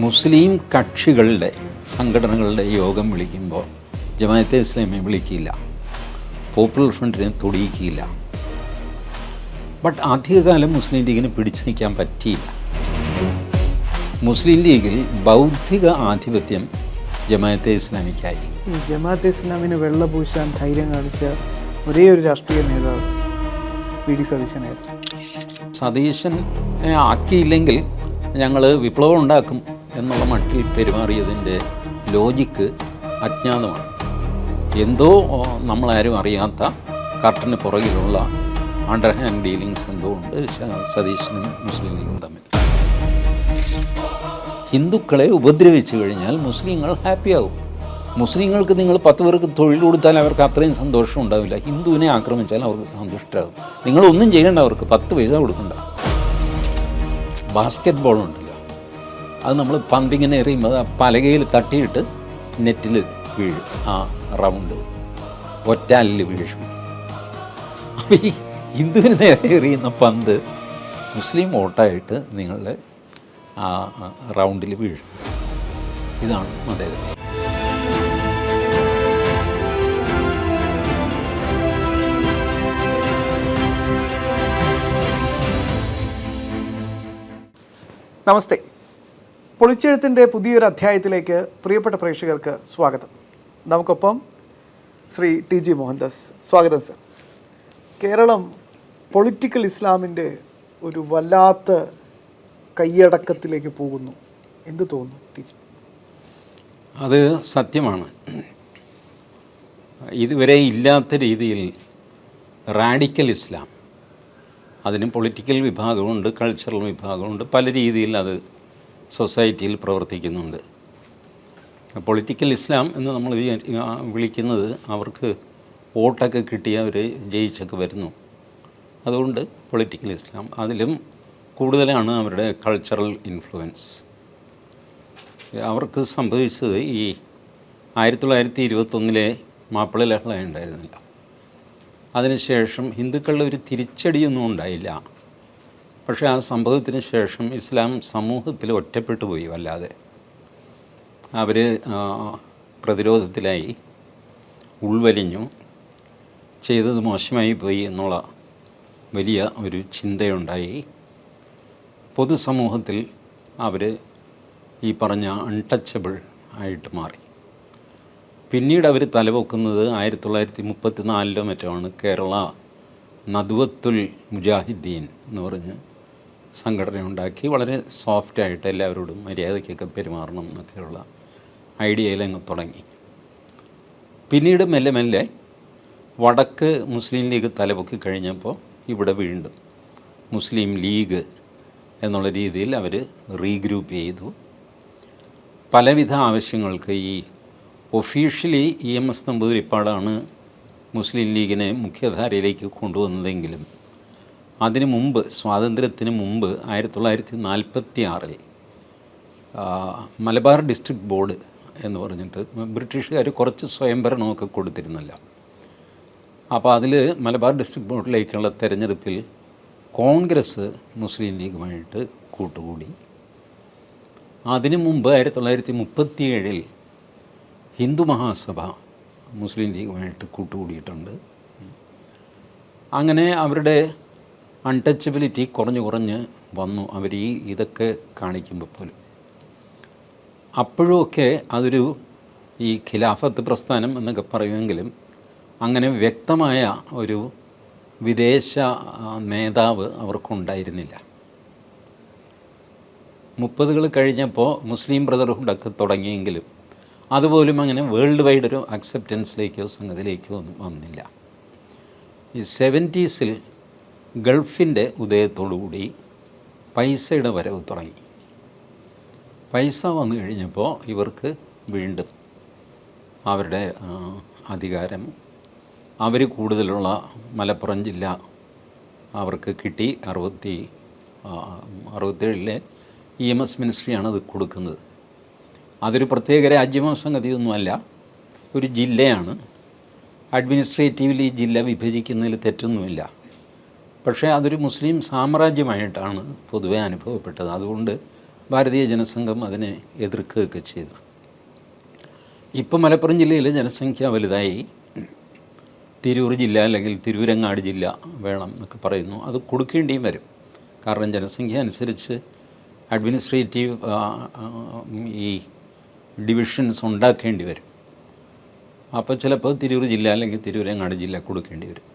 മുസ്ലിം കക്ഷികളുടെ സംഘടനകളുടെ യോഗം വിളിക്കുമ്പോൾ ജമാഅത്തെ ഇസ്ലാമിയെ വിളിക്കില്ല, പോപ്പുലർ ഫ്രണ്ടിനെ തൊടിയിക്കില്ല. ബട്ട് അധികകാലം മുസ്ലിം ലീഗിന് പിടിച്ചു നിൽക്കാൻ പറ്റിയില്ല. മുസ്ലിം ലീഗിൽ ബൗദ്ധിക ആധിപത്യം ജമാഅത്തെ ഇസ്ലാമിക്കായി. ഈ ജമാഅത്തെ ഇസ്ലാമിന് വെള്ളപൂശാൻ ധൈര്യം കാണിച്ച ഒരേ ഒരു രാഷ്ട്രീയ നേതാവ് വി ഡി സതീശനായിരുന്നു. സതീശനെ ആക്കിയില്ലെങ്കിൽ ഞങ്ങൾ വിപ്ലവം ഉണ്ടാക്കും എന്നുള്ള മട്ടിൽ പെരുമാറിയതിൻ്റെ ലോജിക്ക് അജ്ഞാതമാണ്. എന്തോ നമ്മളാരും അറിയാത്ത കർട്ടന് പുറകിലുള്ള അണ്ടർ ഹാൻഡ് ഡീലിങ്സ് എന്തോ ഉണ്ട് സതീശനും മുസ്ലിം ലീഗും തമ്മിൽ. ഹിന്ദുക്കളെ ഉപദ്രവിച്ചു കഴിഞ്ഞാൽ മുസ്ലിങ്ങൾ ഹാപ്പിയാകും. മുസ്ലിങ്ങൾക്ക് നിങ്ങൾ 10 പേർക്ക് തൊഴിൽ കൊടുത്താൽ അവർക്ക് അത്രയും സന്തോഷം ഉണ്ടാവില്ല. ഹിന്ദുവിനെ ആക്രമിച്ചാൽ അവർക്ക് സന്തുഷ്ടരാകും. നിങ്ങളൊന്നും ചെയ്യേണ്ട, അവർക്ക് 10 പൈസ കൊടുക്കണ്ട. ബാസ്ക്കറ്റ് ബോൾ ഉണ്ടല്ലോ, അത് നമ്മൾ പന്തിങ്ങനെ എറിയുമ്പോൾ പലകയിൽ തട്ടിയിട്ട് നെറ്റിൽ വീഴും. ആ റൗണ്ട് ഒറ്റാലിൽ വീഴും. അപ്പോൾ ഈ ഹിന്ദുവിന് നേരെ എറിയുന്ന പന്ത് മുസ്ലിം വോട്ടായിട്ട് നിങ്ങളുടെ ആ റൗണ്ടിൽ വീഴും. ഇതാണ് മതേതരം. നമസ്തേ. പൊളിച്ചെഴുത്തിൻ്റെ പുതിയൊരു അധ്യായത്തിലേക്ക് പ്രിയപ്പെട്ട പ്രേക്ഷകർക്ക് സ്വാഗതം. നമുക്കൊപ്പം ശ്രീ ടി ജി മോഹൻദാസ്. സ്വാഗതം സർ. കേരളം പൊളിറ്റിക്കൽ ഇസ്ലാമിൻ്റെ ഒരു വല്ലാത്ത കൈയടക്കത്തിലേക്ക് പോകുന്നു. എന്ത് തോന്നുന്നു ടി ജി? അത് സത്യമാണ്. ഇതുവരെ ഇല്ലാത്ത രീതിയിൽ റാഡിക്കൽ ഇസ്ലാം, അതിന് പൊളിറ്റിക്കൽ വിഭാഗമുണ്ട്, കൾച്ചറൽ വിഭാഗമുണ്ട്, പല രീതിയിൽ അത് സൊസൈറ്റിയിൽ പ്രവർത്തിക്കുന്നുണ്ട്. പൊളിറ്റിക്കൽ ഇസ്ലാം എന്ന് നമ്മൾ വിളിക്കുന്നത് അവർക്ക് വോട്ടൊക്കെ കിട്ടി അവർ ജയിച്ചൊക്കെ വരുന്നു. അതുകൊണ്ട് പൊളിറ്റിക്കൽ ഇസ്ലാം. അതിലും കൂടുതലാണ് അവരുടെ കൾച്ചറൽ ഇൻഫ്ലുവൻസ്. അവർക്ക് സംഭവിച്ചത് ഈ 1921 മാപ്പിള ലഹള ഉണ്ടായിരുന്നില്ല. അതിനുശേഷം ഹിന്ദുക്കളുടെ ഒരു തിരിച്ചടിയൊന്നും ഉണ്ടായില്ല. പക്ഷേ ആ സംഭവത്തിന് ശേഷം ഇസ്ലാം സമൂഹത്തിൽ ഒറ്റപ്പെട്ടു പോയി വല്ലാതെ. അവർ പ്രതിരോധത്തിലായി, ഉൾവലിഞ്ഞു, ചെയ്തത് മോശമായി പോയി എന്നുള്ള വലിയ ഒരു ചിന്തയുണ്ടായി. പൊതുസമൂഹത്തിൽ അവർ ഈ പറഞ്ഞ അൺടച്ചബിൾ ആയിട്ട് മാറി. പിന്നീട് അവർ തലപൊക്കുന്നത് 1934 മറ്റുമാണ്. കേരള നദ്വത്തുൽ മുജാഹിദ്ദീൻ എന്ന് പറഞ്ഞ് സംഘടന ഉണ്ടാക്കി വളരെ സോഫ്റ്റായിട്ട് എല്ലാവരോടും മര്യാദയ്ക്കൊക്കെ പെരുമാറണം എന്നൊക്കെയുള്ള ഐഡിയയിലങ്ങ് തുടങ്ങി. പിന്നീട് മെല്ലെ മെല്ലെ വടക്ക് മുസ്ലിം ലീഗ് തലപൊക്കി കഴിഞ്ഞപ്പോൾ ഇവിടെ വീണ്ടും മുസ്ലിം ലീഗ് എന്നുള്ള രീതിയിൽ അവർ റീഗ്രൂപ്പ് ചെയ്തു. പലവിധ ആവശ്യങ്ങൾക്ക് ഈ ഒഫീഷ്യലി EMS നമ്പൂതിരിപ്പാടാണ് മുസ്ലിം ലീഗിനെ മുഖ്യധാരയിലേക്ക് കൊണ്ടുവന്നതെങ്കിലും അതിനു മുമ്പ്, സ്വാതന്ത്ര്യത്തിന് മുമ്പ് 1946 മലബാർ ഡിസ്ട്രിക്ട് ബോർഡ് എന്ന് പറഞ്ഞിട്ട് ബ്രിട്ടീഷുകാർ കുറച്ച് സ്വയംഭരണമൊക്കെ കൊടുത്തിരുന്നല്ലോ. അപ്പോൾ അതിൽ മലബാർ ഡിസ്ട്രിക്ട് ബോർഡിലേക്കുള്ള തെരഞ്ഞെടുപ്പിൽ കോൺഗ്രസ് മുസ്ലിം ലീഗുമായിട്ട് കൂട്ടുകൂടി. അതിനു മുമ്പ് 1937 ഹിന്ദു മഹാസഭ മുസ്ലിം ലീഗുമായിട്ട് കൂട്ടുകൂടിയിട്ടുണ്ട്. അങ്ങനെ അവരുടെ അൺടച്ചബിലിറ്റി കുറഞ്ഞ് വന്നു അവർ ഇതൊക്കെ കാണിക്കുമ്പോൾ പോലും. അപ്പോഴുമൊക്കെ അതൊരു ഈ ഖിലാഫത്ത് പ്രസ്ഥാനം എന്നൊക്കെ പറയുമെങ്കിലും അങ്ങനെ വ്യക്തമായ ഒരു വിദേശ നേതാവ് അവർക്കുണ്ടായിരുന്നില്ല. 30 കഴിഞ്ഞപ്പോൾ മുസ്ലിം ബ്രദർഹുഡൊക്കെ തുടങ്ങിയെങ്കിലും അതുപോലും അങ്ങനെ വേൾഡ് വൈഡ് ഒരു അക്സെപ്റ്റൻസിലേക്കോ സംഗതിയിലേക്കോ ഒന്നും വന്നില്ല. ഈ 70s ഗൾഫിൻ്റെ ഉദയത്തോടുകൂടി പൈസയുടെ വരവ് തുടങ്ങി. പൈസ വന്നു കഴിഞ്ഞപ്പോൾ ഇവർക്ക് വീണ്ടും അവരുടെ അധികാരം, അവർ കൂടുതലുള്ള മലപ്പുറം ജില്ല അവർക്ക് കിട്ടി. 67 EMS മിനിസ്ട്രിയാണ് അത് കൊടുക്കുന്നത്. അതൊരു പ്രത്യേക രാജ്യമോ സംഗതിയൊന്നുമല്ല, ഒരു ജില്ലയാണ്. അഡ്മിനിസ്ട്രേറ്റീവ്ലി ജില്ല വിഭജിക്കുന്നതിൽ തെറ്റൊന്നുമില്ല. പക്ഷേ അതൊരു മുസ്ലിം സാമ്രാജ്യമായിട്ടാണ് പൊതുവെ അനുഭവപ്പെട്ടത്. അതുകൊണ്ട് ഭാരതീയ ജനസംഘം അതിനെ എതിർക്കുകയൊക്കെ ചെയ്തു. ഇപ്പം മലപ്പുറം ജില്ലയിലെ ജനസംഖ്യ വലുതായി, തിരൂർ ജില്ല അല്ലെങ്കിൽ തിരൂരങ്ങാട് ജില്ല വേണം എന്നൊക്കെ പറയുന്നു. അത് കൊടുക്കേണ്ടിയും വരും. കാരണം ജനസംഖ്യ അനുസരിച്ച് അഡ്മിനിസ്ട്രേറ്റീവ് ഈ ഡിവിഷൻസ് ഉണ്ടാക്കേണ്ടി വരും. അപ്പോൾ ചിലപ്പോൾ തിരൂർ ജില്ല അല്ലെങ്കിൽ തിരൂരങ്ങാട് ജില്ല കൊടുക്കേണ്ടി വരും.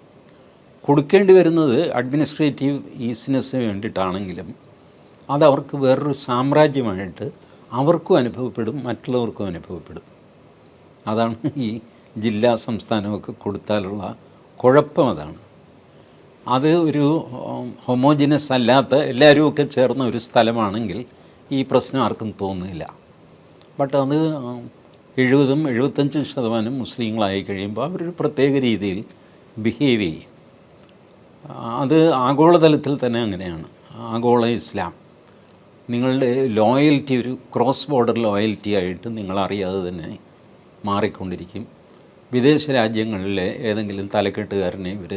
കൊടുക്കേണ്ടി വരുന്നത് അഡ്മിനിസ്ട്രേറ്റീവ് ഈസിനെസ്സിന് വേണ്ടിയിട്ടാണെങ്കിലും അതവർക്ക് വേറൊരു സാമ്രാജ്യമായിട്ട് അവർക്കും അനുഭവപ്പെടും, മറ്റുള്ളവർക്കും അനുഭവപ്പെടും. അതാണ് ഈ ജില്ലാ സംസ്ഥാനമൊക്കെ കൊടുത്താലുള്ള കുഴപ്പം. അതാണ്. അത് ഒരു ഹോമോജിനസ് അല്ലാത്ത എല്ലാവരും ഒക്കെ ചേർന്ന ഒരു സ്ഥലമാണെങ്കിൽ ഈ പ്രശ്നം ആർക്കും തോന്നുന്നില്ല. ബട്ട് അത് 70-75% മുസ്ലിങ്ങളായി കഴിയുമ്പോൾ അവരൊരു പ്രത്യേക രീതിയിൽ ബിഹേവ് ചെയ്യും. അത് ആഗോളതലത്തിൽ തന്നെ അങ്ങനെയാണ്. ആഗോള ഇസ്ലാം നിങ്ങളുടെ ലോയൽറ്റി ഒരു ക്രോസ് ബോർഡർ ലോയൽറ്റി ആയിട്ട് നിങ്ങളറിയാതെ തന്നെ മാറിക്കൊണ്ടിരിക്കും. വിദേശ രാജ്യങ്ങളിലെ ഏതെങ്കിലും തലക്കെട്ടുകാരനെ ഇവർ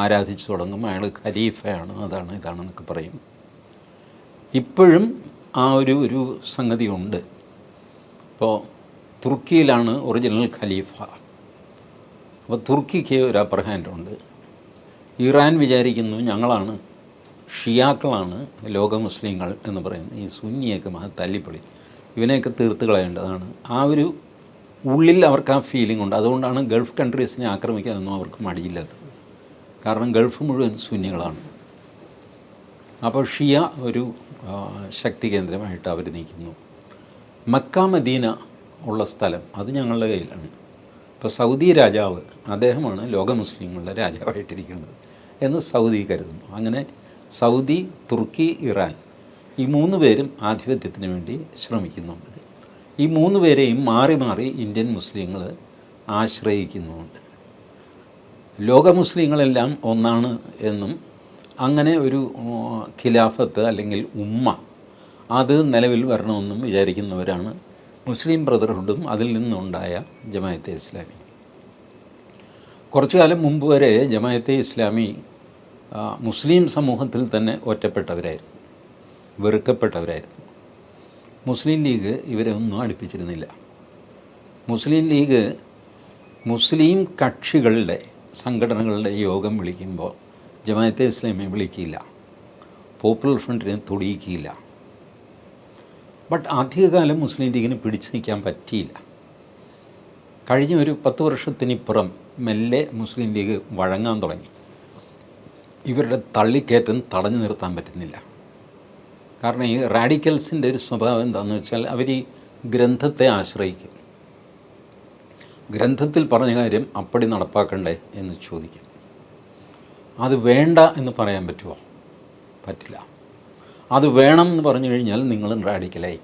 ആരാധിച്ചു തുടങ്ങും. അയാൾ ഖലീഫയാണ്, അതാണ് ഇതാണെന്നൊക്കെ പറയും. ഇപ്പോഴും ആ ഒരു സംഗതി ഉണ്ട്. ഇപ്പോൾ തുർക്കിയിലാണ് ഒറിജിനൽ ഖലീഫ. അപ്പോൾ തുർക്കിക്ക് ഒരു അപ്പർ ഹാൻഡുണ്ട്. ഇറാൻ വിചാരിക്കുന്നു ഞങ്ങളാണ് ഷിയാക്കളാണ് ലോക മുസ്ലിങ്ങൾ എന്ന് പറയുന്നത്. ഈ സുന്നിയൊക്കെ തല്ലിപ്പൊളി ഇവനെയൊക്കെ തീർത്ത് കളയേണ്ടതാണ്. ആ ഒരു ഉള്ളിൽ അവർക്ക് ആ ഫീലിംഗ് ഉണ്ട്. അതുകൊണ്ടാണ് ഗൾഫ് കൺട്രീസിനെ ആക്രമിക്കാനൊന്നും അവർക്ക് മടിയില്ലാത്തത്. കാരണം ഗൾഫ് മുഴുവൻ സുന്നികളാണ്. അപ്പോൾ ഷിയ ഒരു ശക്തി കേന്ദ്രമായിട്ട് അവർ നീക്കുന്നു. മക്ക മദീന ഉള്ള സ്ഥലം അത് ഞങ്ങളുടെ കയ്യിലാണ്. ഇപ്പോൾ സൗദി രാജാവ് അദ്ദേഹമാണ് ലോക മുസ്ലിങ്ങളുടെ രാജാവായിട്ടിരിക്കുന്നത് എന്ന് സൗദി കരുതുന്നു. അങ്ങനെ സൗദി, തുർക്കി, ഇറാൻ ഈ 3 പേരും ആധിപത്യത്തിന് വേണ്ടി ശ്രമിക്കുന്നുണ്ട്. ഈ 3 പേരെയും മാറി മാറി ഇന്ത്യൻ മുസ്ലിങ്ങൾ ആശ്രയിക്കുന്നുമുണ്ട്. ലോക മുസ്ലിങ്ങളെല്ലാം ഒന്നാണ് എന്നും അങ്ങനെ ഒരു ഖിലാഫത്ത് അല്ലെങ്കിൽ ഉമ്മ അത് നിലവിൽ വരണമെന്നും വിചാരിക്കുന്നവരാണ് മുസ്ലിം ബ്രദർഹുഡും അതിൽ നിന്നുണ്ടായ ജമാഅത്തെ ഇസ്ലാമി. കുറച്ചു കാലം മുമ്പ് വരെ ജമാഅത്തെ ഇസ്ലാമി മുസ്ലിം സമൂഹത്തിൽ തന്നെ ഒറ്റപ്പെട്ടവരായിരുന്നു, വെറുക്കപ്പെട്ടവരായിരുന്നു. മുസ്ലിം ലീഗ് ഇവരെ ഒന്നും അടുപ്പിച്ചിരുന്നില്ല. മുസ്ലിം ലീഗ് മുസ്ലിം കക്ഷികളുടെ സംഘടനകളുടെ യോഗം വിളിക്കുമ്പോൾ ജമാഅത്തെ ഇസ്ലാമിയെ വിളിക്കില്ല, പോപ്പുലർ ഫ്രണ്ടിനെ തൊടിയിക്കില്ല. ബട്ട് അധികകാലം മുസ്ലിം ലീഗിന് പിടിച്ചു നിൽക്കാൻ പറ്റിയില്ല. കഴിഞ്ഞ ഒരു 10 വർഷത്തിനിപ്പുറം മെല്ലെ മുസ്ലിം ലീഗ് വഴങ്ങാൻ തുടങ്ങി. ഇവരുടെ തള്ളിക്കയറ്റം തടഞ്ഞു നിർത്താൻ പറ്റുന്നില്ല. കാരണം ഈ റാഡിക്കൽസിൻ്റെ ഒരു സ്വഭാവം എന്താണെന്ന് വെച്ചാൽ അവർ ഈ ഗ്രന്ഥത്തെ ആശ്രയിക്കും. ഗ്രന്ഥത്തിൽ പറഞ്ഞ കാര്യം അപ്പടി നടപ്പാക്കണ്ടേ എന്ന് ചോദിക്കും. അത് വേണ്ട എന്ന് പറയാൻ പറ്റുമോ? പറ്റില്ല. അത് വേണം എന്ന് പറഞ്ഞു കഴിഞ്ഞാൽ നിങ്ങളും റാഡിക്കലായി.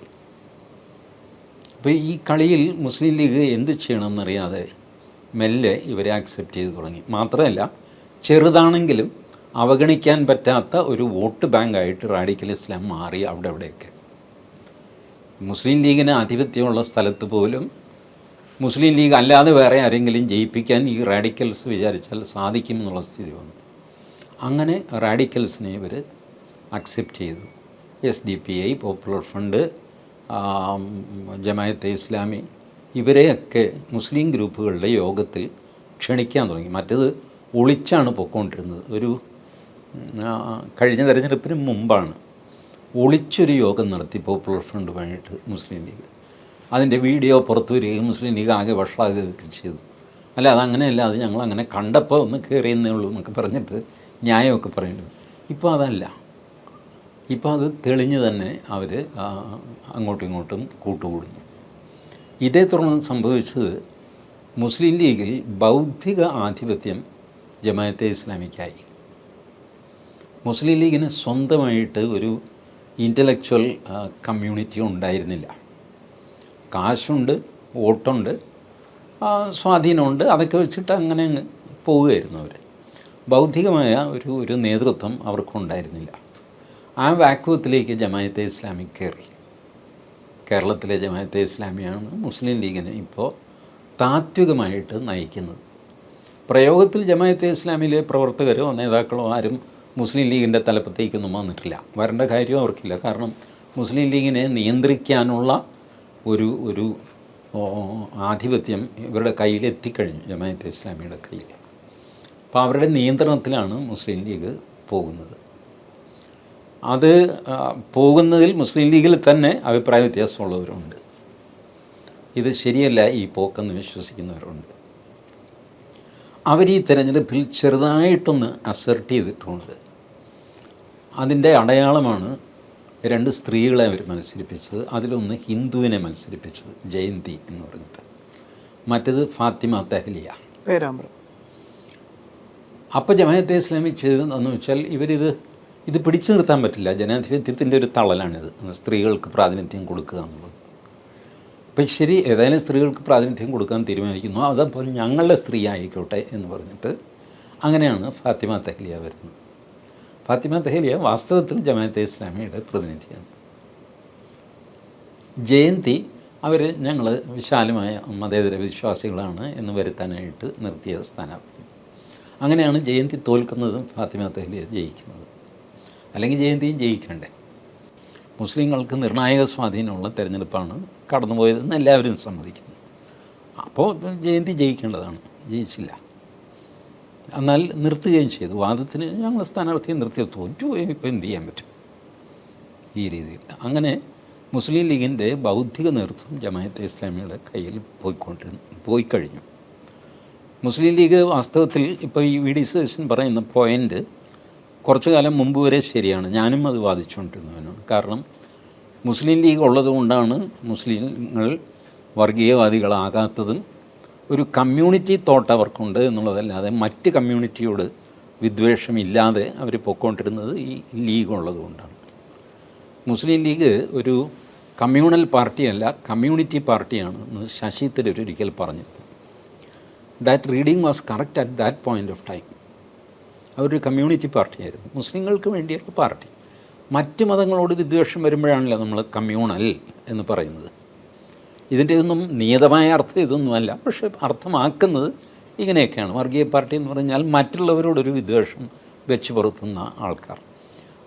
അപ്പോൾ ഈ കളിയിൽ മുസ്ലിം ലീഗ് എന്ത് ചെയ്യണമെന്നറിയാതെ മെല്ലെ ഇവരെ ആക്സെപ്റ്റ് ചെയ്ത് തുടങ്ങി. മാത്രമല്ല, ചെറുതാണെങ്കിലും അവഗണിക്കാൻ പറ്റാത്ത ഒരു വോട്ട് ബാങ്കായിട്ട് റാഡിക്കൽ ഇസ്ലാം മാറി അവിടെയൊക്കെ. മുസ്ലിം ലീഗിന് ആധിപത്യമുള്ള സ്ഥലത്ത് പോലും മുസ്ലിം ലീഗ് അല്ലാതെ വേറെ ആരെങ്കിലും ജയിപ്പിക്കാൻ ഈ റാഡിക്കൽസ് വിചാരിച്ചാൽ സാധിക്കുമെന്നുള്ള സ്ഥിതി വന്നു. അങ്ങനെ റാഡിക്കൽസിനെ ഇവർ അക്സെപ്റ്റ് ചെയ്തു. SDPI, popular front, Jamaat-e Islami ഇവരെയൊക്കെ മുസ്ലിം ഗ്രൂപ്പുകളുടെ യോഗത്തിൽ ക്ഷണിക്കാൻ തുടങ്ങി. മറ്റേത് ഒളിച്ചാണ് പൊയ്ക്കൊണ്ടിരുന്നത്. ഒരു കഴിഞ്ഞ തെരഞ്ഞെടുപ്പിന് മുമ്പാണ് ഒളിച്ചൊരു യോഗം നടത്തി പോപ്പുലർ ഫ്രണ്ടുമായിട്ട് മുസ്ലിം ലീഗ്. അതിൻ്റെ വീഡിയോ പുറത്തു വരികയും മുസ്ലിം ലീഗ് ആകെ വഷളാകുകയൊക്കെ ചെയ്തു. അല്ല, അതങ്ങനെയല്ല, അത് ഞങ്ങളങ്ങനെ കണ്ടപ്പോൾ ഒന്ന് കയറിയെന്നേ ഉള്ളൂ എന്നൊക്കെ പറഞ്ഞിട്ട് ന്യായമൊക്കെ പറയേണ്ടത്. ഇപ്പോൾ അതല്ല. ഇപ്പോൾ അത് തെളിഞ്ഞ് തന്നെ അവർ അങ്ങോട്ടും ഇങ്ങോട്ടും കൂട്ടുകൂടുന്നു. ഇതേ തുടർന്ന് സംഭവിച്ചത് മുസ്ലിം ലീഗിൽ ബൗദ്ധിക ആധിപത്യം ജമാഅത്തെ ഇസ്ലാമിക്കായി. മുസ്ലിം ലീഗിന് സ്വന്തമായിട്ട് ഒരു ഇൻ്റലക്ച്വൽ കമ്മ്യൂണിറ്റി ഉണ്ടായിരുന്നില്ല. കാശുണ്ട്, വോട്ടുണ്ട്, സ്വാധീനമുണ്ട്, അതൊക്കെ വെച്ചിട്ട് അങ്ങനെ അങ്ങ് പോവുകയായിരുന്നു അവർ. ബൗദ്ധികമായ ഒരു നേതൃത്വം അവർക്കുണ്ടായിരുന്നില്ല. ആ വാക്വത്തിലേക്ക് ജമാഅത്തെ ഇസ്ലാമി കയറി. കേരളത്തിലെ ജമാഅത്തെ ഇസ്ലാമിയാണ് മുസ്ലിം ലീഗിനെ ഇപ്പോൾ താത്വികമായിട്ട് നയിക്കുന്നത്. പ്രയോഗത്തിൽ ജമാഅത്തെ ഇസ്ലാമിയിലെ പ്രവർത്തകരോ നേതാക്കളോ ആരും മുസ്ലിം ലീഗിൻ്റെ തലപ്പത്തേക്കൊന്നും വന്നിട്ടില്ല. വരേണ്ട കാര്യവും അവർക്കില്ല. കാരണം മുസ്ലിം ലീഗിനെ നിയന്ത്രിക്കാനുള്ള ഒരു ഒരു ആധിപത്യം ഇവരുടെ കയ്യിലെത്തിക്കഴിഞ്ഞു, ജമാഅത്തെ ഇസ്ലാമിയുടെ കയ്യിൽ. അപ്പോൾ അവരുടെ നിയന്ത്രണത്തിലാണ് മുസ്ലിം ലീഗ് പോകുന്നത്. അത് പോകുന്നതിൽ മുസ്ലിം ലീഗിൽ തന്നെ അഭിപ്രായ വ്യത്യാസമുള്ളവരുണ്ട്. ഇത് ശരിയല്ല ഈ പോക്കെന്ന് വിശ്വസിക്കുന്നവരുണ്ട്. അവർ ഈ തെരഞ്ഞെടുപ്പിൽ ചെറുതായിട്ടൊന്ന് അസർട്ട് ചെയ്തിട്ടുമുണ്ട്. അതിൻ്റെ അടയാളമാണ് 2 സ്ത്രീകളെ അവർ മത്സരിപ്പിച്ചത്. അതിലൊന്ന് ഹിന്ദുവിനെ മത്സരിപ്പിച്ചത്, ജയന്തി എന്ന് പറഞ്ഞിട്ട്, മറ്റേത് ഫാത്തിമ തെഹ്ലിയ. അപ്പോൾ ജമാഅത്തെ ഇസ്ലാമി ചെയ്തതെന്ന് വെച്ചാൽ ഇത് പിടിച്ചു നിർത്താൻ പറ്റില്ല. ജനാധിപത്യത്തിൻ്റെ ഒരു തളലാണിത്, സ്ത്രീകൾക്ക് പ്രാതിനിധ്യം കൊടുക്കുക എന്നുള്ളത്. അപ്പം ശരി, ഏതായാലും സ്ത്രീകൾക്ക് പ്രാതിനിധ്യം കൊടുക്കാൻ തീരുമാനിക്കുന്നു, അതപ്പോൾ ഞങ്ങളുടെ സ്ത്രീ ആയിക്കോട്ടെ എന്ന് പറഞ്ഞിട്ട് അങ്ങനെയാണ് ഫാത്തിമ തെഹ്ലിയ വരുന്നത്. ഫാത്തിമ തെഹ്ലിയ വാസ്തവത്തിൽ ജമാഅത്തെ ഇസ്ലാമിയുടെ പ്രതിനിധിയാണ്. ജയന്തി ഞങ്ങൾ വിശാലമായ മതേതര വിശ്വാസികളാണ് എന്ന് വരുത്താനായിട്ട് നിർത്തിയ സ്ഥാനാർത്ഥി. അങ്ങനെയാണ് ജയന്തി തോൽക്കുന്നതും ഫാത്തിമ തെഹ്ലിയ ജയിക്കുന്നതും. അല്ലെങ്കിൽ ജയന്തിയും ജയിക്കണ്ടേ? മുസ്ലിങ്ങൾക്ക് നിർണായക സ്വാധീനമുള്ള തിരഞ്ഞെടുപ്പാണ് കടന്നുപോയതെന്ന് എല്ലാവരും സമ്മതിക്കുന്നു. അപ്പോൾ ജയന്തി ജയിക്കേണ്ടതാണ്, ജയിച്ചില്ല. എന്നാൽ നിർത്തുകയും ചെയ്തു. വാദത്തിന് ഞങ്ങൾ സ്ഥാനാർത്ഥിയെ നിർത്തി, തോറ്റുപോയി, ഇപ്പോൾ എന്ത് ചെയ്യാൻ പറ്റും ഈ രീതിയിൽ. അങ്ങനെ മുസ്ലിം ലീഗിൻ്റെ ബൗദ്ധിക നേതൃത്വം ജമാഅത്തെ ഇസ്ലാമിയുടെ കയ്യിൽ പോയി കഴിഞ്ഞു. മുസ്ലിം ലീഗ് വാസ്തവത്തിൽ ഇപ്പോൾ ഈ വി ഡി സതീശൻ പറയുന്ന പോയിൻ്റ് കുറച്ചു കാലം മുമ്പ് വരെ ശരിയാണ്. ഞാനും അത് വാദിച്ചുകൊണ്ടിരുന്നവനാണ്. കാരണം മുസ്ലിം ലീഗ് ഉള്ളതുകൊണ്ടാണ് മുസ്ലിങ്ങൾ വർഗീയവാദികളാകാത്തതും ഒരു കമ്മ്യൂണിറ്റി തോട്ട് അവർക്കുണ്ട് എന്നുള്ളതല്ലാതെ മറ്റ് കമ്മ്യൂണിറ്റിയോട് വിദ്വേഷമില്ലാതെ അവർ പൊയ്ക്കൊണ്ടിരുന്നത് ഈ ലീഗ് ഉള്ളതുകൊണ്ടാണ്. മുസ്ലിം ലീഗ് ഒരു കമ്മ്യൂണൽ പാർട്ടിയല്ല, കമ്മ്യൂണിറ്റി പാർട്ടിയാണ് എന്ന് ശശി തരൂർ ഒരിക്കൽ പറഞ്ഞിരുന്നു. That reading was correct at that point of time. അവരൊരു കമ്മ്യൂണിറ്റി പാർട്ടിയായിരുന്നു, മുസ്ലിങ്ങൾക്ക് വേണ്ടിയുള്ള പാർട്ടി. മറ്റ് മതങ്ങളോട് വിദ്വേഷം വരുമ്പോഴാണല്ലോ നമ്മൾ കമ്മ്യൂണൽ എന്ന് പറയുന്നത്. ഇതിൻ്റെ ഒന്നും നിയതമായ അർത്ഥം ഇതൊന്നുമല്ല, പക്ഷേ അർത്ഥമാക്കുന്നത് ഇങ്ങനെയൊക്കെയാണ്. വർഗീയ പാർട്ടി എന്ന് പറഞ്ഞാൽ മറ്റുള്ളവരോടൊരു വിദ്വേഷം വെച്ച് പുറത്തുന്ന ആൾക്കാർ.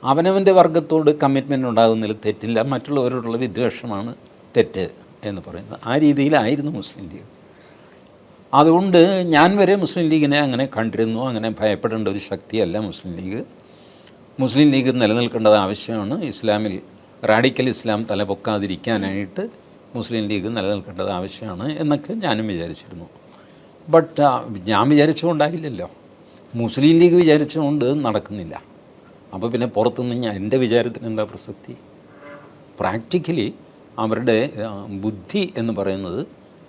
അവനവൻ്റെ വർഗത്തോട് കമ്മിറ്റ്മെൻ്റ് ഉണ്ടാകുന്നതിൽ തെറ്റില്ല, മറ്റുള്ളവരോടുള്ള വിദ്വേഷമാണ് തെറ്റ് എന്ന് പറയുന്നത്. ആ രീതിയിലായിരുന്നു മുസ്ലിം ലീഗ്. അതുകൊണ്ട് ഞാൻ വരെ മുസ്ലിം ലീഗിനെ അങ്ങനെ കണ്ടിരുന്നു. അങ്ങനെ ഭയപ്പെടേണ്ട ഒരു ശക്തിയല്ല മുസ്ലിം ലീഗ്. മുസ്ലിം ലീഗ് നിലനിൽക്കേണ്ടത് ആവശ്യമാണ്. ഇസ്ലാമിൽ റാഡിക്കൽ ഇസ്ലാം തലപൊക്കാതിരിക്കാനായിട്ട് മുസ്ലിം ലീഗ് നിലനിൽക്കേണ്ടത് ആവശ്യമാണ് എന്നൊക്കെ ഞാനും വിചാരിച്ചിരുന്നു. ബട്ട് ഞാൻ വിചാരിച്ചുകൊണ്ടായില്ലല്ലോ, മുസ്ലിം ലീഗ് വിചാരിച്ചുകൊണ്ട് നടക്കുന്നില്ല. അപ്പോൾ പിന്നെ പുറത്തുനിന്ന് എൻ്റെ വിചാരത്തിന് എന്താ പ്രസക്തി? പ്രാക്ടിക്കലി അവരുടെ ബുദ്ധി എന്ന് പറയുന്നത്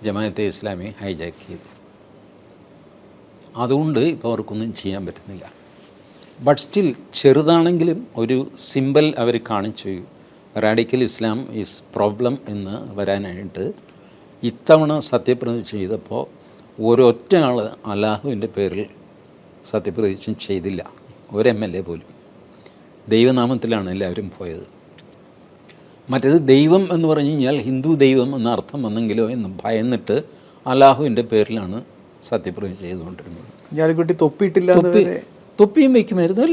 ജമാഅത്തെ ഇസ്ലാമി ഹൈജാക്ക് ചെയ്തു. അതുകൊണ്ട് ഇപ്പോൾ അവർക്കൊന്നും ചെയ്യാൻ പറ്റുന്നില്ല. ബട്ട് സ്റ്റിൽ ചെറുതാണെങ്കിലും ഒരു സിമ്പൽ അവർ കാണിച്ചു. റാഡിക്കൽ ഇസ്ലാം ഈസ് പ്രോബ്ലം എന്ന് വരാനായിട്ട് ഇത്തവണ സത്യപ്രതിജ്ഞ ചെയ്തപ്പോൾ ഒരൊറ്റ ആൾ അല്ലാഹുവിൻ്റെ പേരിൽ സത്യപ്രതിജ്ഞ ചെയ്തില്ല, ഒരു MLA പോലും. ദൈവനാമത്തിലാണ് എല്ലാവരും പോയത്. മറ്റേത് ദൈവം എന്ന് പറഞ്ഞു കഴിഞ്ഞാൽ ഹിന്ദു ദൈവം എന്ന അർത്ഥം വന്നെങ്കിലോ എന്ന് ഭയന്നിട്ട് അല്ലാഹുവിൻ്റെ പേരിലാണ് സത്യപ്രതിജ്ഞ ചെയ്തുകൊണ്ടിരുന്നത്. ഞാലിക്കുട്ടി തൊപ്പിയിട്ടില്ല, തൊപ്പിയും വയ്ക്കുമായിരുന്നു.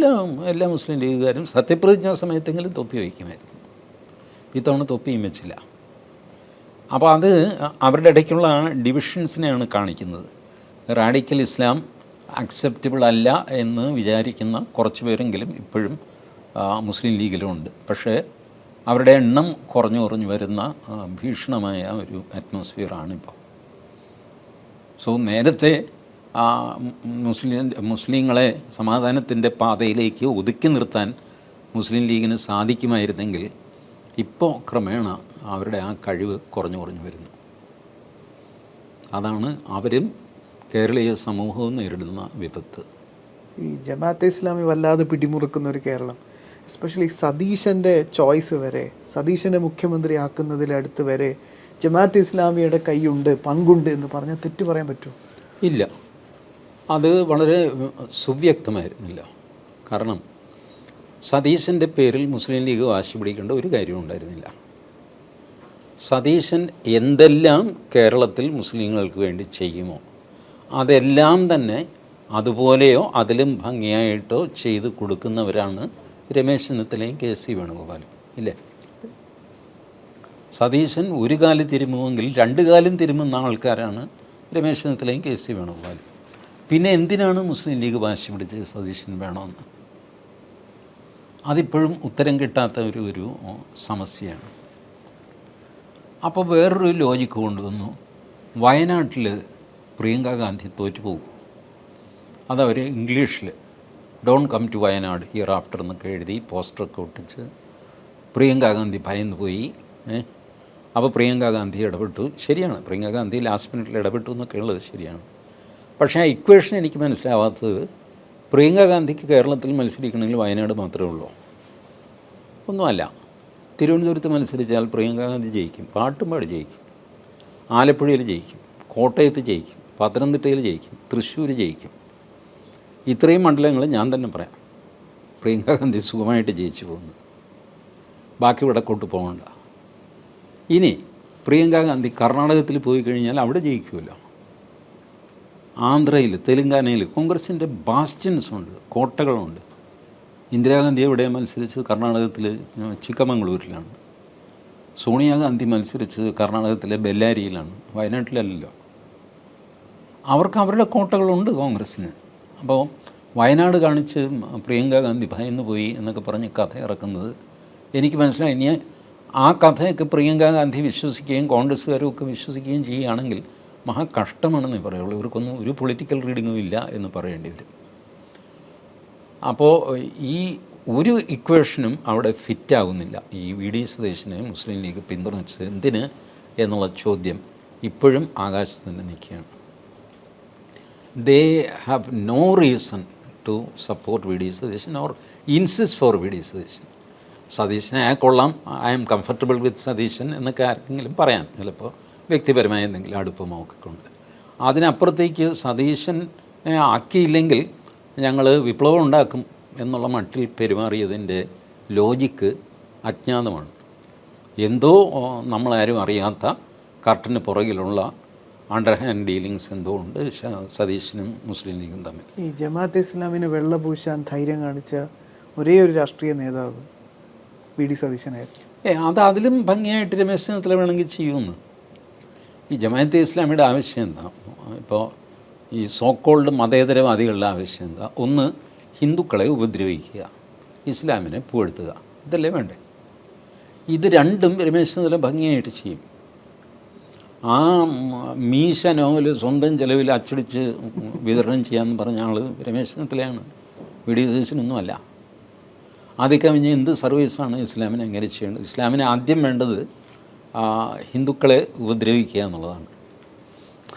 എല്ലാ മുസ്ലിം ലീഗുകാരും സത്യപ്രതിജ്ഞാ സമയത്തെങ്കിലും തൊപ്പി വയ്ക്കുമായിരുന്നു. ഇത്തവണ തൊപ്പിയും വെച്ചില്ല. അപ്പോൾ അത് അവരുടെ ഇടയ്ക്കുള്ള ഡിവിഷൻസിനെയാണ് കാണിക്കുന്നത്. റാഡിക്കൽ ഇസ്ലാം അക്സെപ്റ്റബിൾ അല്ല എന്ന് വിചാരിക്കുന്ന കുറച്ച് പേരെങ്കിലും ഇപ്പോഴും മുസ്ലിം ലീഗിലുണ്ട്. പക്ഷേ അവരുടെ എണ്ണം കുറഞ്ഞു വരുന്ന ഭീഷണമായ ഒരു അറ്റ്മോസ്ഫിയറാണിപ്പോൾ. സോ നേരത്തെ മുസ്ലിങ്ങളെ സമാധാനത്തിൻ്റെ പാതയിലേക്ക് ഒതുക്കി നിർത്താൻ മുസ്ലിം ലീഗിന് സാധിക്കുമായിരുന്നെങ്കിൽ ഇപ്പോൾ ക്രമേണ അവരുടെ ആ കഴിവ് കുറഞ്ഞു വരുന്നു. അതാണ് അവരും കേരളീയ സമൂഹവും നേരിടുന്ന വിപത്ത്. ഈ ജമാഅത്തെ ഇസ്ലാമി വല്ലാതെ പിടിമുറുക്കുന്ന ഒരു കേരളം, എസ്പെഷ്യലി സതീശൻ്റെ ചോയ്സ് വരെ, സതീശനെ മുഖ്യമന്ത്രിയാക്കുന്നതിലടുത്ത് വരെ ജമാഅത്തെ ഇസ്ലാമിയുടെ കൈയുണ്ട്, പങ്കുണ്ട് എന്ന് പറഞ്ഞാൽ തെറ്റ് പറയാൻ പറ്റുമോ? ഇല്ല, അത് വളരെ സുവ്യക്തമായിരുന്നില്ല. കാരണം സതീശൻ്റെ പേരിൽ മുസ്ലിം ലീഗ് വാശി പിടിക്കേണ്ട ഒരു കാര്യവും ഉണ്ടായിരുന്നില്ല. സതീശൻ എന്തെല്ലാം കേരളത്തിൽ മുസ്ലിങ്ങൾക്ക് വേണ്ടി ചെയ്യുമോ അതെല്ലാം തന്നെ അതുപോലെയോ അതിലും ഭംഗിയായിട്ടോ ചെയ്ത് കൊടുക്കുന്നവരാണ് രമേശ് ചെന്നിത്തലയും KC വേണുഗോപാലും, ഇല്ലേ? സതീശൻ ഒരു കാല് തിരുമുമെങ്കിൽ രണ്ട് കാലും തിരുമുന്ന ആൾക്കാരാണ് രമേശ് ചെന്നിത്തലയും കെ സി വേണുഗോപാലും. പിന്നെ എന്തിനാണ് മുസ്ലിം ലീഗ് വാശി പിടിച്ച് സതീശൻ വേണമെന്ന്? അതിപ്പോഴും ഉത്തരം കിട്ടാത്ത ഒരു സമസ്യയാണ്. അപ്പോൾ വേറൊരു ലോജിക്ക് കൊണ്ടുവന്നു. വയനാട്ടിൽ പ്രിയങ്ക ഗാന്ധി തോറ്റുപോകും. അതവർ ഇംഗ്ലീഷിൽ don't come to Wayanad hereafter എന്നൊക്കെ എഴുതി പോസ്റ്ററൊക്കെ ഒട്ടിച്ച് പ്രിയങ്ക ഗാന്ധി ഭയന്ന് പോയി. അപ്പോൾ പ്രിയങ്ക ഗാന്ധി ഇടപെട്ടു. ശരിയാണ്, പ്രിയങ്ക ഗാന്ധി ലാസ്റ്റ് മിനിറ്റിൽ ഇടപെട്ടു എന്നൊക്കെ ഉള്ളത് ശരിയാണ്. പക്ഷേ ആ ഇക്വേഷൻ എനിക്ക് മനസ്സിലാവാത്തത്, പ്രിയങ്ക ഗാന്ധിക്ക് കേരളത്തിൽ മത്സരിക്കണമെങ്കിൽ വയനാട് മാത്രമേ ഉള്ളൂ. ഒന്നുമല്ല, തിരുവനന്തപുരത്ത് മത്സരിച്ചാൽ പ്രിയങ്ക ഗാന്ധി ജയിക്കും, പാട്ടുംപാട് ജയിക്കും, ആലപ്പുഴയിൽ ജയിക്കും, കോട്ടയത്ത് ജയിക്കും, പത്തനംതിട്ടയിൽ ജയിക്കും, തൃശ്ശൂർ ജയിക്കും. ഇത്രയും മണ്ഡലങ്ങൾ ഞാൻ തന്നെ പറയാം പ്രിയങ്ക ഗാന്ധി സുഖമായിട്ട് ജയിച്ചു പോകുന്നു. ബാക്കി വടക്കോട്ട് പോകണ്ട. ഇനി പ്രിയങ്ക ഗാന്ധി കർണാടകത്തിൽ പോയി കഴിഞ്ഞാൽ അവിടെ ജയിക്കുമല്ലോ. ആന്ധ്രയിൽ, തെലുങ്കാനയിൽ കോൺഗ്രസിൻ്റെ ബാസ്റ്റ്യൻസ് ഉണ്ട്, കോട്ടകളുണ്ട്. ഇന്ദിരാഗാന്ധി എവിടെയാണ് മത്സരിച്ചത്? കർണാടകത്തിൽ ചിക്കമംഗളൂരിലാണ്. സോണിയാഗാന്ധി മത്സരിച്ചത് കർണാടകത്തിലെ ബെല്ലാരിയിലാണ്, വയനാട്ടിലല്ലല്ലോ. അവർക്ക് അവരുടെ കോട്ടകളുണ്ട് കോൺഗ്രസ്സിന്. അപ്പോൾ വയനാട് കാണിച്ച് പ്രിയങ്ക ഗാന്ധി ഭയന്ന് പോയി എന്നൊക്കെ പറഞ്ഞ് കഥ ഇറക്കുന്നത് എനിക്ക് മനസ്സിലായി. ഇനി ആ കഥയൊക്കെ പ്രിയങ്ക ഗാന്ധി വിശ്വസിക്കുകയും കോൺഗ്രസ്സുകാരും ഒക്കെ വിശ്വസിക്കുകയും ചെയ്യുകയാണെങ്കിൽ മഹാ കഷ്ടമാണെന്നേ പറയുള്ളൂ. ഇവർക്കൊന്നും ഒരു പൊളിറ്റിക്കൽ റീഡിങ്ങും ഇല്ല എന്ന് പറയേണ്ടി വരും. അപ്പോൾ ഈ ഒരു ഇക്വേഷനും അവിടെ ഫിറ്റാകുന്നില്ല. ഈ വി ഡി സതീശനെ മുസ്ലിം ലീഗ് പിന്തുണച്ചത് എന്തിന് എന്നുള്ള ചോദ്യം ഇപ്പോഴും ആകാശത്ത് തന്നെ നിൽക്കുകയാണ്. They have no reason to support V D Satheesan or insist for V D Satheesan. സതീശനെ കൊള്ളാം, I am comfortable with Satheesan എന്നൊക്കെ ആർക്കെങ്കിലും പറയാം, ചിലപ്പോൾ വ്യക്തിപരമായ എന്തെങ്കിലും അടുപ്പമോ ഒക്കെ കൊണ്ട്. അതിനപ്പുറത്തേക്ക് സതീശനെ ആക്കിയില്ലെങ്കിൽ ഞങ്ങൾ വിപ്ലവം ഉണ്ടാക്കും എന്നുള്ള മട്ടിൽ പെരുമാറിയതിൻ്റെ ലോജിക്ക് അജ്ഞാതമാണ്. എന്തോ നമ്മളാരും അറിയാത്ത കർട്ടന് പുറകിലുള്ള അണ്ടർ ഹാൻഡ് ഡീലിങ്സ് എന്തോ ഉണ്ട് സതീശനും മുസ്ലിം ലീഗും തമ്മിൽ. ഈ ജമാഅത്തെ ഇസ്ലാമിന് വെള്ളപൂശാൻ ധൈര്യം കാണിച്ച ഒരേ ഒരു രാഷ്ട്രീയ നേതാവ് വി ഡി സതീശനായിരുന്നു. അത് അതിലും ഭംഗിയായിട്ട് രമേശ് ചെന്നിത്തല വേണമെങ്കിൽ ചെയ്യുമെന്ന്. ഈ ജമാഅത്തെ ഇസ്ലാമിയുടെ ആവശ്യം എന്താ? ഇപ്പോൾ ഈ സോക്കോൾഡ് മതേതരവാദികളുടെ ആവശ്യം എന്താ? ഒന്ന്, ഹിന്ദുക്കളെ ഉപദ്രവിക്കുക, ഇസ്ലാമിനെ പുകഴ്ത്തുക, ഇതല്ലേ വേണ്ടേ? ഇത് രണ്ടും രമേശ് ചെന്നിത്തല ഭംഗിയായിട്ട് ചെയ്യും. ആ മീശ നോവൽ സ്വന്തം ചിലവിൽ അച്ചടിച്ച് വിതരണം ചെയ്യാമെന്ന് പറഞ്ഞ ആൾ രമേശ് ചെന്നിത്തലയാണ്, വി ഡി സതീശനൊന്നുമല്ല. ആദ്യം കവിഞ്ഞ് എന്ത് സർവീസാണ് ഇസ്ലാമിനെ എങ്ങനെ ചെയ്യേണ്ടത്? ഇസ്ലാമിന് ആദ്യം വേണ്ടത് ഹിന്ദുക്കളെ ഉപദ്രവിക്കുക എന്നുള്ളതാണ്.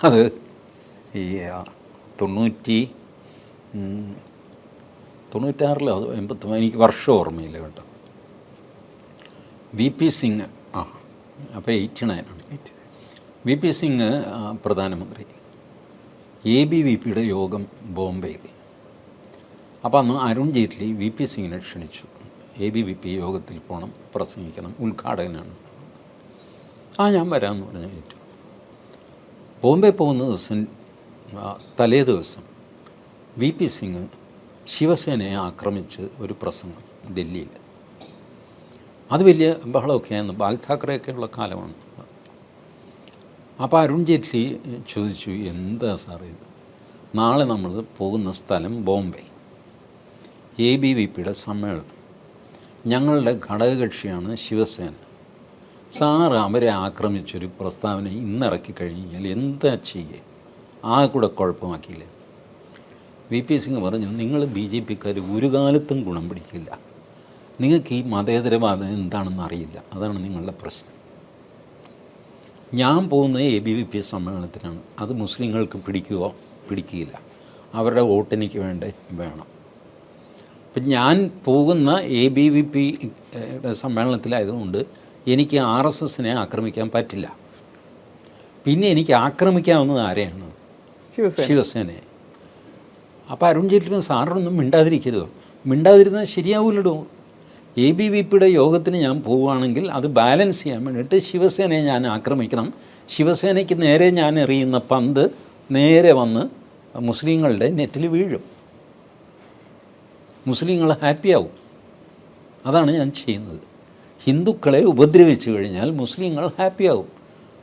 അത് ഈ 96 അത് 89, എനിക്ക് വർഷം ഓർമ്മയില്ല കേട്ടോ. വി പി സിംഗ്, അപ്പോൾ 89 ആണ്. വി പി സിംഗ് പ്രധാനമന്ത്രി, ABVP യോഗം ബോംബെയിൽ. അപ്പോൾ അന്ന് അരുൺ ജെയ്റ്റ്ലി വി പി സിംഗിനെ ക്ഷണിച്ചു. ABVP യോഗത്തിൽ പോകണം, പ്രസംഗിക്കണം, ഉദ്ഘാടകനാണ്. ഞാൻ വരാമെന്ന് പറഞ്ഞു ഏറ്റു. ബോംബെ പോകുന്ന ദിവസം തലേ ദിവസം വി പി സിംഗ് ശിവസേനയെ ആക്രമിച്ച് ഒരു പ്രസംഗം ഡൽഹിയിൽ. അത് വലിയ ബഹളമൊക്കെയായിരുന്നു, ബാൽ താക്കറെയൊക്കെയുള്ള കാലമാണ്. അപ്പോൾ അരുൺ ജെയ്റ്റ്ലി ചോദിച്ചു, എന്താ സാറേ ഇത്? നാളെ നമ്മൾ പോകുന്ന സ്ഥലം ബോംബെ, ABVP സമ്മേളനം, ഞങ്ങളുടെ ഘടകകക്ഷിയാണ് ശിവസേന. സാറ് അവരെ ആക്രമിച്ചൊരു പ്രസ്താവന ഇന്നിറക്കി കഴിഞ്ഞാൽ എന്താ ചെയ്യുക? കൂടെ കുഴപ്പമാക്കിയില്ല. വി പി സിംഗ് പറഞ്ഞു, നിങ്ങൾ BJPക്കാർ ഒരു കാലത്തും ഗുണം പിടിക്കില്ല, നിങ്ങൾക്ക് ഈ മതേതരവാദം എന്താണെന്ന് അറിയില്ല, അതാണ് നിങ്ങളുടെ പ്രശ്നം. ഞാൻ പോകുന്നത് ABVP സമ്മേളനത്തിനാണ്, അത് മുസ്ലിങ്ങൾക്ക് പിടിക്കുകയോ പിടിക്കുകയില്ല, അവരുടെ വോട്ടെനിക്ക് വേണം. അപ്പം ഞാൻ പോകുന്ന ABVP സമ്മേളനത്തിലായതുകൊണ്ട് എനിക്ക് RSSനെ ആക്രമിക്കാൻ പറ്റില്ല. പിന്നെ എനിക്ക് ആക്രമിക്കാവുന്നത് ആരെയാണ്? ശിവസേനയെ. അപ്പോൾ അരുൺ ജെയ്റ്റ്ലി സാറിനൊന്നും മിണ്ടാതിരിക്കരുതോ? മിണ്ടാതിരുന്നാൽ ശരിയാവില്ലടോ. ABVP യോഗത്തിന് ഞാൻ പോവുകയാണെങ്കിൽ അത് ബാലൻസ് ചെയ്യാൻ വേണ്ടിയിട്ട് ശിവസേനയെ ഞാൻ ആക്രമിക്കണം. ശിവസേനയ്ക്ക് നേരെ ഞാൻ എറിയുന്ന പന്ത് നേരെ വന്ന് മുസ്ലിങ്ങളുടെ നെറ്റിൽ വീഴും, മുസ്ലിങ്ങൾ ഹാപ്പിയാവും. അതാണ് ഞാൻ ചെയ്യുന്നത്. ഹിന്ദുക്കളെ ഉപദ്രവിച്ചു കഴിഞ്ഞാൽ മുസ്ലിങ്ങൾ ഹാപ്പിയാവും.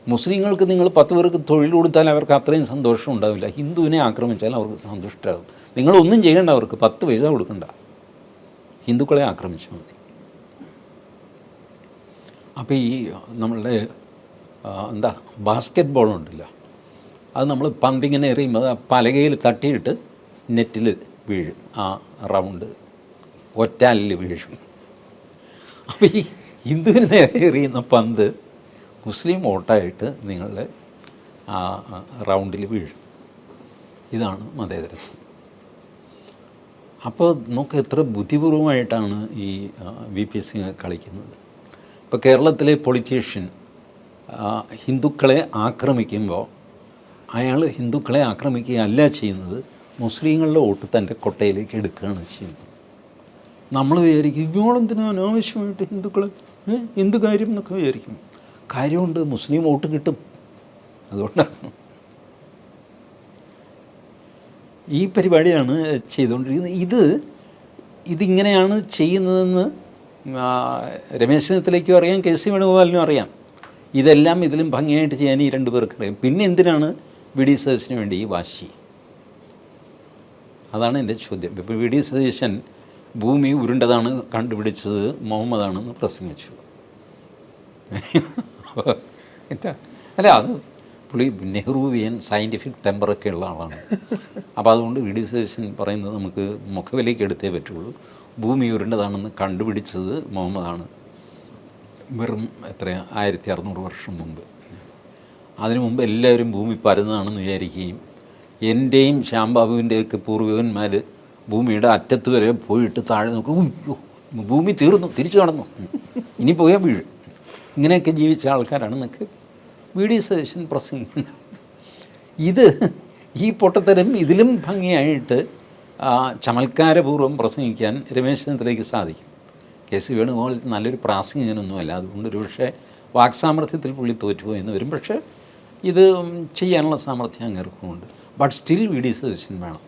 മുസ്ലിങ്ങൾക്ക് നിങ്ങൾ 10 പേർക്ക് തൊഴിൽ കൊടുത്താൽ അവർക്ക് അത്രയും സന്തോഷം ഉണ്ടാവില്ല. ഹിന്ദുവിനെ ആക്രമിച്ചാൽ അവർക്ക് സന്തുഷ്ടരാകും. നിങ്ങളൊന്നും ചെയ്യേണ്ട, അവർക്ക് 10 പൈസ കൊടുക്കണ്ട, ഹിന്ദുക്കളെ ആക്രമിച്ചാൽ മതി. അപ്പോൾ ഈ നമ്മളുടെ ബാസ്ക്കറ്റ് ബോളുണ്ടല്ലോ, അത് നമ്മൾ പന്തിങ്ങനെ എറിയുമ്പോൾ ആ പലകയിൽ തട്ടിയിട്ട് നെറ്റിൽ വീഴും, ആ റൗണ്ട് ഒറ്റാലിൽ വീഴും. അപ്പോൾ ഈ ഹിന്ദുവിന് നേരെ എറിയുന്ന പന്ത് മുസ്ലിം വോട്ടായിട്ട് നിങ്ങളുടെ ആ റൗണ്ടിൽ വീഴും. ഇതാണ് മതേതരത്വം. അപ്പോൾ നമുക്ക് എത്ര ബുദ്ധിപൂർവമായിട്ടാണ് ഈ VP സിംഗ് കളിക്കുന്നത്. ഇപ്പോൾ കേരളത്തിലെ പൊളിറ്റീഷ്യൻ ഹിന്ദുക്കളെ ആക്രമിക്കുമ്പോൾ അയാൾ ഹിന്ദുക്കളെ ആക്രമിക്കുകയല്ല ചെയ്യുന്നത്, മുസ്ലിങ്ങളുടെ വോട്ട് തൻ്റെ കൊട്ടയിലേക്ക് എടുക്കുകയാണ് ചെയ്യുന്നത്. നമ്മൾ വിചാരിക്കും ഇവളെന്തിനാ അനാവശ്യമായിട്ട് ഹിന്ദുക്കളെ എന്ത് കാര്യം എന്നൊക്കെ വിചാരിക്കും. കാര്യമുണ്ട്, മുസ്ലിം വോട്ട് കിട്ടും. അതുകൊണ്ടാണ് ഈ പരിപാടിയാണ് ചെയ്തുകൊണ്ടിരിക്കുന്നത്. ഇതിങ്ങനെയാണ് ചെയ്യുന്നതെന്ന് രമേശ് ചെന്നിത്തലയ്ക്കും അറിയാം, KC വേണുഗോപാലിനും അറിയാം. ഇതെല്ലാം ഇതിലും ഭംഗിയായിട്ട് ചെയ്യാൻ ഈ 2 പേർക്ക് അറിയാം. പിന്നെ എന്തിനാണ് VD സതീശന് വേണ്ടി ഈ വാശി? അതാണ് എൻ്റെ ചോദ്യം. ഇപ്പോൾ VD സതീശൻ ഭൂമി ഉരുണ്ടതാണ് കണ്ടുപിടിച്ചത് മുഹമ്മദാണെന്ന് പ്രസംഗിച്ചു. അല്ല, അത് പുള്ളി നെഹ്റുവിയൻ സയൻറ്റിഫിക് ടെമ്പറൊക്കെ ഉള്ള ആളാണ്. അപ്പോൾ അതുകൊണ്ട് VD സതീശൻ പറയുന്നത് നമുക്ക് മുഖവിലേക്ക് എടുത്തേ പറ്റുള്ളൂ. ഭൂമി ഉരുണ്ടതാണെന്ന് കണ്ടുപിടിച്ചത് മുഹമ്മദാണ്, വെറും 1600 വർഷം മുമ്പ്. അതിനു മുമ്പ് എല്ലാവരും ഭൂമി പരന്നതാണെന്ന് വിചാരിക്കുകയും എൻ്റെയും ശ്യാംബാബുവിൻ്റെയൊക്കെ പൂർവികന്മാർ ഭൂമിയുടെ അറ്റത്ത് വരെ പോയിട്ട് താഴെ നോക്കും, ഭൂമി തീർന്നു, തിരിച്ചു കടന്നു, ഇനി പോയാൽ വീഴും, ഇങ്ങനെയൊക്കെ ജീവിച്ച ആൾക്കാരാണെന്നൊക്കെ VD സതീശൻ പ്രസംഗിക്കുന്നത്. ഈ പൊട്ടത്തരം ഇതിലും ഭംഗിയായിട്ട് ചമൽക്കാരപൂർവ്വം പ്രസംഗിക്കാൻ രമേശ് ചെന്നിത്തലയ്ക്ക് സാധിക്കും. KC വേണുഗോപാൽ നല്ലൊരു പ്രാസംഗികനൊന്നുമല്ല, അതുകൊണ്ട് ഒരു പക്ഷേ വാക്സാമർഥ്യത്തിൽ പുള്ളി തോറ്റുപോയെന്ന് വരും. പക്ഷേ ഇത് ചെയ്യാനുള്ള സാമർഥ്യം അങ്ങേർക്കുമുണ്ട്. ബട്ട് സ്റ്റിൽ VD സതീശൻ വേണം.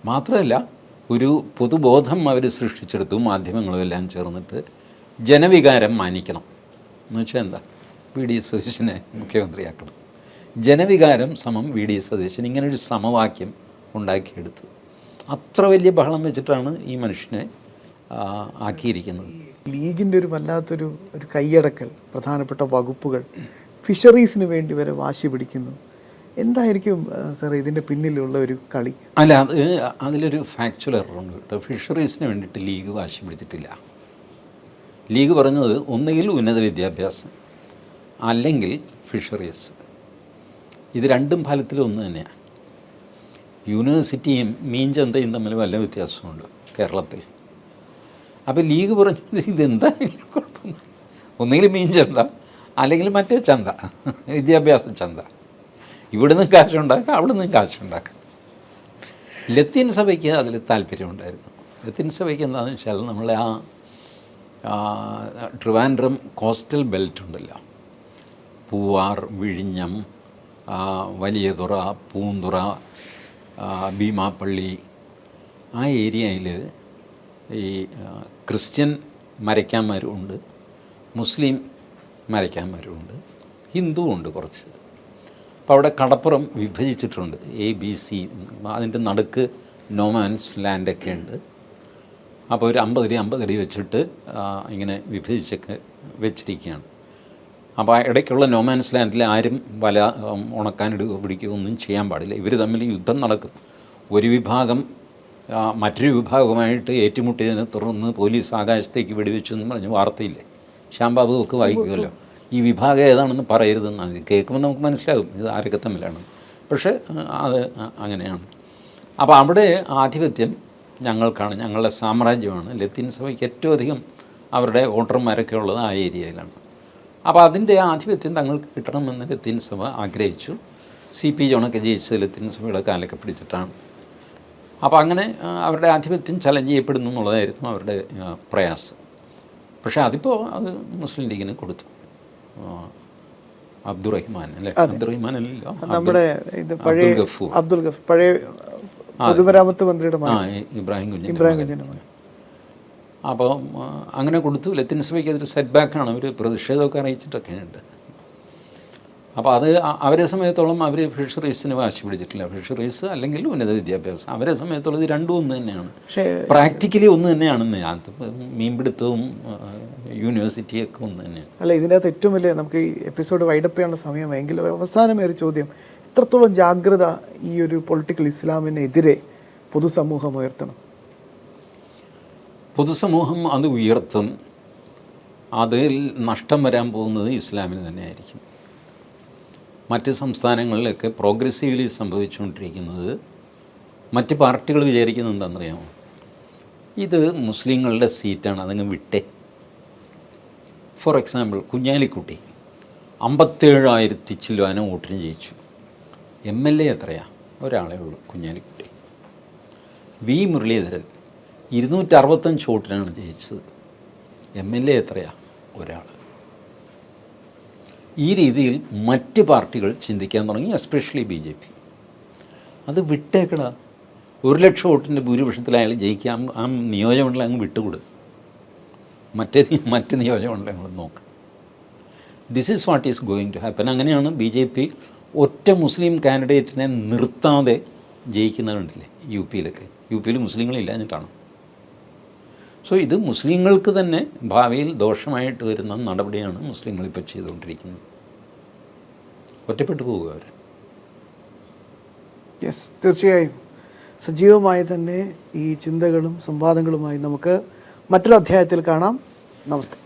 മാത്രമല്ല, ഒരു പൊതുബോധം അവർ സൃഷ്ടിച്ചെടുത്തു, മാധ്യമങ്ങളും എല്ലാം ചേർന്നിട്ട് ജനവികാരം മാനിക്കണം എന്ന് വെച്ചാൽ എന്താ, VD സതീശനെ മുഖ്യമന്ത്രിയാക്കണം. ജനവികാരം സമം VD സതീശൻ, ഇങ്ങനൊരു സമവാക്യം ഉണ്ടാക്കിയെടുത്തു. അത്ര വലിയ ബഹളം വെച്ചിട്ടാണ് ഈ മനുഷ്യനെ ആക്കിയിരിക്കുന്നത്. ലീഗിൻ്റെ ഒരു വല്ലാത്തൊരു കൈയടക്കൽ, പ്രധാനപ്പെട്ട വകുപ്പുകൾ ഫിഷറീസിന് വേണ്ടി വരെ വാശി പിടിക്കുന്നു. എന്തായിരിക്കും സാർ ഇതിൻ്റെ പിന്നിലുള്ള ഒരു കളി? അല്ല, അതിലൊരു ഫാക്ച്വൽ എററുണ്ട് കേട്ടോ. ഫിഷറീസിന് വേണ്ടിയിട്ട് ലീഗ് വാശി പിടിച്ചിട്ടില്ല. ലീഗ് പറഞ്ഞത് ഒന്നുകിൽ ഉന്നത വിദ്യാഭ്യാസം അല്ലെങ്കിൽ ഫിഷറീസ്. ഇത് രണ്ടും ഫലത്തിൽ ഒന്ന് തന്നെയാണ്. യൂണിവേഴ്സിറ്റിയും മീൻചന്തയും തമ്മിൽ വല്ല വ്യത്യാസമുണ്ട് കേരളത്തിൽ. അപ്പോൾ ലീഗ് പറഞ്ഞത് ഇതെന്താ കുഴപ്പമൊന്നും, ഒന്നുകിൽ മീൻചന്ത അല്ലെങ്കിൽ മറ്റേ ചന്ത, വിദ്യാഭ്യാസ ചന്ത. ഇവിടുന്ന് കാശുണ്ടാക്കാം, അവിടെ നിന്നും കാശുണ്ടാക്കാം. ലത്തീൻ സഭയ്ക്ക് അതിൽ താല്പര്യമുണ്ടായിരുന്നു. ലത്തീൻ സഭയ്ക്ക് എന്താണെന്ന് വെച്ചാൽ നമ്മളെ ട്രിവാൻഡ്രം കോസ്റ്റൽ ബെൽറ്റ് ഉണ്ടല്ലോ, പൂവാർ, വിഴിഞ്ഞം, വലിയതുറ, പൂന്തുറ, ഭീമാപ്പള്ളി, ആ ഏരിയയിൽ ഈ ക്രിസ്ത്യൻ മരയ്ക്കാന്മാരുമുണ്ട്, മുസ്ലിം മരയ്ക്കാന്മാരുമുണ്ട്, ഹിന്ദുവുണ്ട് കുറച്ച്. അപ്പോൾ അവിടെ കടപ്പുറം വിഭജിച്ചിട്ടുണ്ട്, ABC. അതിൻ്റെ നടുക്ക് നോമാൻസ് ലാൻഡൊക്കെ ഉണ്ട്. അപ്പോൾ ഒരു 50 അടി വെച്ചിട്ട് ഇങ്ങനെ വിഭജിച്ചൊക്കെ വെച്ചിരിക്കുകയാണ്. അപ്പോൾ ഇടയ്ക്കുള്ള നോമാൻസ് ലാൻഡിൽ ആരും വല ഉണക്കാനിടുകയോ പിടിക്കുകയോ ഒന്നും ചെയ്യാൻ പാടില്ല. ഇവർ തമ്മിൽ യുദ്ധം നടക്കും. ഒരു വിഭാഗം മറ്റൊരു വിഭാഗവുമായിട്ട് ഏറ്റുമുട്ടിയതിനെ തുടർന്ന് പോലീസ് ആകാശത്തേക്ക് വെടിവെച്ചു എന്ന് പറഞ്ഞ് വാർത്തയില്ലേ, ശ്യാംബാബു ഒക്കെ വായിക്കുമല്ലോ. ഈ വിഭാഗം ഏതാണെന്ന് പറയരുതെന്നാണ്. ഇത് കേൾക്കുമ്പോൾ നമുക്ക് മനസ്സിലാകും ഇത് ആരൊക്കെ തമ്മിലാണ്. പക്ഷേ അത് അങ്ങനെയാണ്. അപ്പോൾ അവിടെ ആധിപത്യം ഞങ്ങൾക്കാണ്, ഞങ്ങളുടെ സാമ്രാജ്യമാണ്. ലത്തീൻ സഭയ്ക്ക് ഏറ്റവും അധികം അവരുടെ വോട്ടർമാരൊക്കെ ഉള്ളത് ആ ഏരിയയിലാണ്. അപ്പോൾ അതിൻ്റെ ആധിപത്യം തങ്ങൾക്ക് കിട്ടണമെന്ന് ലത്തീൻ സഭ ആഗ്രഹിച്ചു. CP ജോണൊക്കെ ജയിച്ചത് ലത്തീൻ സഭയുടെ കാലൊക്കെ പിടിച്ചിട്ടാണ്. അപ്പോൾ അങ്ങനെ അവരുടെ ആധിപത്യം ചലഞ്ച് ചെയ്യപ്പെടുന്നു എന്നുള്ളതായിരുന്നു അവരുടെ പ്രയാസം. പക്ഷേ അതിപ്പോൾ അത് മുസ്ലിം ലീഗിന് കൊടുത്തു. അബ്ദുറഹിമാൻ അല്ലേ, അബ്ദുറഹിമാൻ അല്ലല്ലോ, നമ്മുടെ അബ്ദുൽ ഗഫൂർ, പഴയ പൊതുമരാമത്ത് മന്ത്രിയുടെ ഇബ്രാഹിം കുഞ്ഞിൻ്റെ. അപ്പോൾ അങ്ങനെ കൊടുത്തു. ലത്തീൻ സഭയ്ക്ക് അതൊരു സെറ്റ് ബാക്കാണ്. അവർ പ്രതിഷേധമൊക്കെ അറിയിച്ചിട്ടൊക്കെയുണ്ട്. അപ്പോൾ അത് അവരെ സമയത്തോളം അവർ ഫിഷറീസിന് വാശി പിടിച്ചിട്ടില്ല. ഫിഷറീസ് അല്ലെങ്കിൽ ഉന്നത വിദ്യാഭ്യാസം, അവരെ സമയത്തോളം ഇത് രണ്ടും ഒന്ന് തന്നെയാണ്. പക്ഷേ പ്രാക്ടിക്കലി ഒന്ന് തന്നെയാണെന്ന് ഞാൻ, മീൻപിടുത്തവും യൂണിവേഴ്സിറ്റിയൊക്കെ ഒന്ന് തന്നെയാണ്. അല്ല, ഇതിൻ്റെ അകത്ത് ഏറ്റവും വലിയ, നമുക്ക് ഈ എപ്പിസോഡ് വൈഡപ്പ് ചെയ്യാനുള്ള സമയമെങ്കിലും അവസാനമേ ഒരു ചോദ്യം, ഇത്രത്തോളം ജാഗ്രത ഈ ഒരു പൊളിറ്റിക്കൽ ഇസ്ലാമിനെതിരെ പൊതുസമൂഹം ഉയർത്തണം? പൊതുസമൂഹം അത് ഉയർത്തും. അതിൽ നഷ്ടം വരാൻ പോകുന്നത് ഇസ്ലാമിന് തന്നെയായിരിക്കും. മറ്റ് സംസ്ഥാനങ്ങളിലൊക്കെ പ്രോഗ്രസീവ്ലി സംഭവിച്ചുകൊണ്ടിരിക്കുന്നത്, മറ്റ് പാർട്ടികൾ വിചാരിക്കുന്നത് എന്താണെന്നറിയാമോ? ഇത് മുസ്ലിങ്ങളുടെ സീറ്റാണ്, അതങ്ങ് വിട്ടേ. ഫോർ എക്സാമ്പിൾ, കുഞ്ഞാലിക്കുട്ടി 57,000 ചില്ലുവാനം വോട്ടിന് ജയിച്ചു. MLA എത്രയാണ്? ഒരാളേ ഉള്ളൂ, കുഞ്ഞാലിക്കുട്ടി. വി മുരളീധരൻ 265 വോട്ടിനാണ് ജയിച്ചത്. MLA എത്രയാണ്? ഒരാൾ. ഈ രീതിയിൽ മറ്റ് പാർട്ടികൾ ചിന്തിക്കാൻ തുടങ്ങി, എസ്പെഷ്യലി BJP. അത് വിട്ടേക്കട. 1,00,000 വോട്ടിൻ്റെ ഭൂരിപക്ഷത്തിൽ അയാൾ ജയിക്കാം. ആ നിയോജകമണ്ഡലം അങ്ങ് വിട്ടുകൊടു. മറ്റ് നിയോജകമണ്ഡലങ്ങൾ നോക്ക്. This is what is going to happen. അങ്ങനെയാണ് BJP ഒറ്റ മുസ്ലിം കാൻഡിഡേറ്റിനെ നിർത്താതെ ജയിക്കുന്നത് കണ്ടില്ലേ UP-യിലൊക്കെ. UP-യിൽ മുസ്ലിങ്ങളില്ലാഞ്ഞിട്ടാണ്. സോ ഇത് മുസ്ലിങ്ങൾക്ക് തന്നെ ഭാവിയിൽ ദോഷമായിട്ട് വരുന്ന നടപടിയാണ് മുസ്ലിങ്ങൾ ഇപ്പോൾ ചെയ്തുകൊണ്ടിരിക്കുന്നത്. ഒറ്റപ്പെട്ടു പോകുക അവർ. യെസ്, തീർച്ചയായും സജീവമായി തന്നെ ഈ ചിന്തകളും സംവാദങ്ങളുമായി നമുക്ക് മറ്റൊരു അധ്യായത്തിൽ കാണാം. നമസ്തേ.